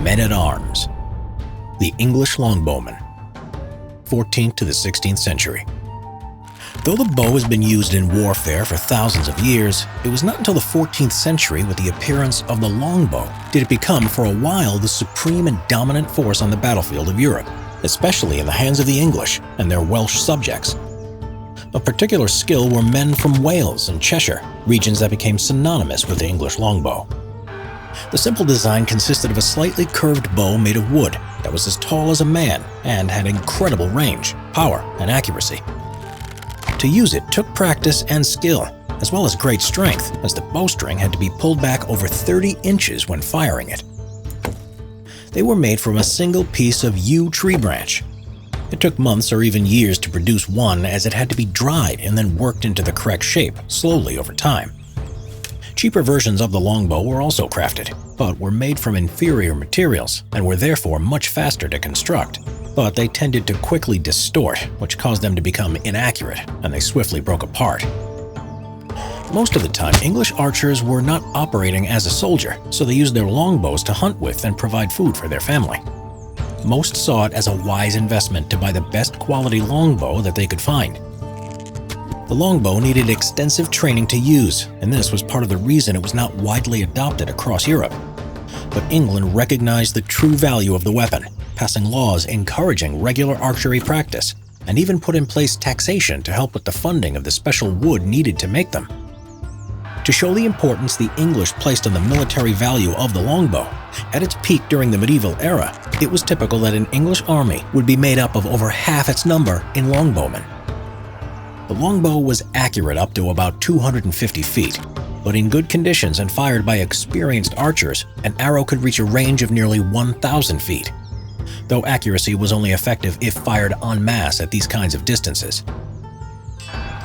Men-at-Arms. The English Longbowman, 14th to the 16th century. Though the bow has been used in warfare for thousands of years, it was not until the 14th century, with the appearance of the longbow, did it become for a while the supreme and dominant force on the battlefield of Europe, especially in the hands of the English and their Welsh subjects. Of particular skill were men from Wales and Cheshire, regions that became synonymous with the English longbow. The simple design consisted of a slightly curved bow made of wood that was as tall as a man and had incredible range, power, and accuracy. To use it took practice and skill, as well as great strength, as the bowstring had to be pulled back over 30 inches when firing it. They were made from a single piece of yew tree branch. It took months or even years to produce one, as it had to be dried and then worked into the correct shape slowly over time. Cheaper versions of the longbow were also crafted, but were made from inferior materials and were therefore much faster to construct. But they tended to quickly distort, which caused them to become inaccurate, and they swiftly broke apart. Most of the time, English archers were not operating as a soldier, so they used their longbows to hunt with and provide food for their family. Most saw it as a wise investment to buy the best quality longbow that they could find. The longbow needed extensive training to use, and this was part of the reason it was not widely adopted across Europe. But England recognized the true value of the weapon, passing laws encouraging regular archery practice, and even put in place taxation to help with the funding of the special wood needed to make them. To show the importance the English placed on the military value of the longbow, at its peak during the medieval era, it was typical that an English army would be made up of over half its number in longbowmen. The longbow was accurate up to about 250 feet, but in good conditions and fired by experienced archers, an arrow could reach a range of nearly 1,000 feet. Though accuracy was only effective if fired en masse at these kinds of distances.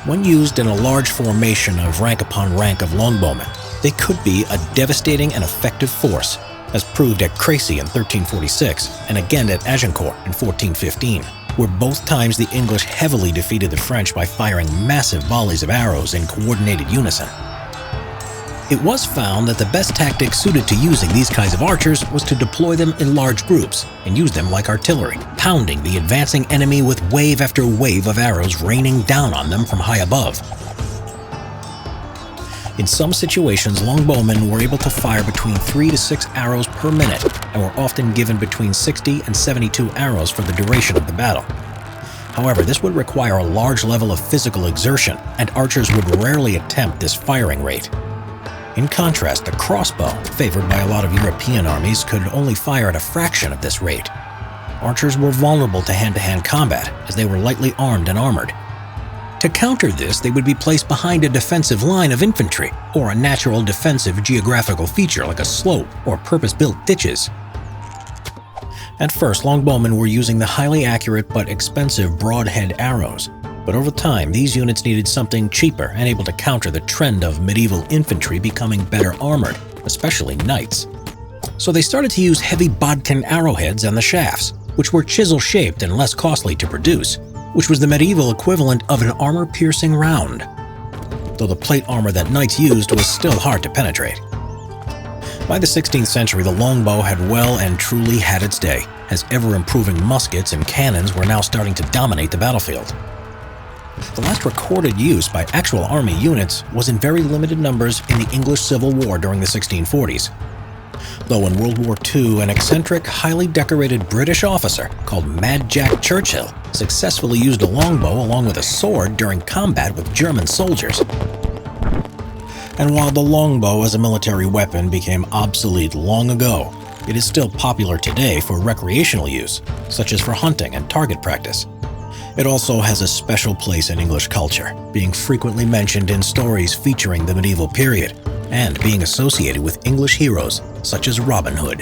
When used in a large formation of rank upon rank of longbowmen, they could be a devastating and effective force, as proved at Crécy in 1346 and again at Agincourt in 1415, where both times the English heavily defeated the French by firing massive volleys of arrows in coordinated unison. It was found that the best tactic suited to using these kinds of archers was to deploy them in large groups and use them like artillery, pounding the advancing enemy with wave after wave of arrows raining down on them from high above. In some situations, longbowmen were able to fire between 3 to 6 arrows per minute and were often given between 60 and 72 arrows for the duration of the battle. However, this would require a large level of physical exertion, and archers would rarely attempt this firing rate. In contrast, the crossbow, favored by a lot of European armies, could only fire at a fraction of this rate. Archers were vulnerable to hand-to-hand combat, as they were lightly armed and armored. To counter this, they would be placed behind a defensive line of infantry, or a natural defensive geographical feature like a slope or purpose-built ditches. At first, longbowmen were using the highly accurate but expensive broadhead arrows. But over time, these units needed something cheaper and able to counter the trend of medieval infantry becoming better armored, especially knights. So they started to use heavy bodkin arrowheads on the shafts, which were chisel-shaped and less costly to produce, which was the medieval equivalent of an armor-piercing round, though the plate armor that knights used was still hard to penetrate. By the 16th century, the longbow had well and truly had its day, as ever-improving muskets and cannons were now starting to dominate the battlefield. The last recorded use by actual army units was in very limited numbers in the English Civil War during the 1640s. Though in World War II, an eccentric, highly decorated British officer called Mad Jack Churchill successfully used a longbow along with a sword during combat with German soldiers. And while the longbow as a military weapon became obsolete long ago, it is still popular today for recreational use, such as for hunting and target practice. It also has a special place in English culture, being frequently mentioned in stories featuring the medieval period, and being associated with English heroes such as Robin Hood.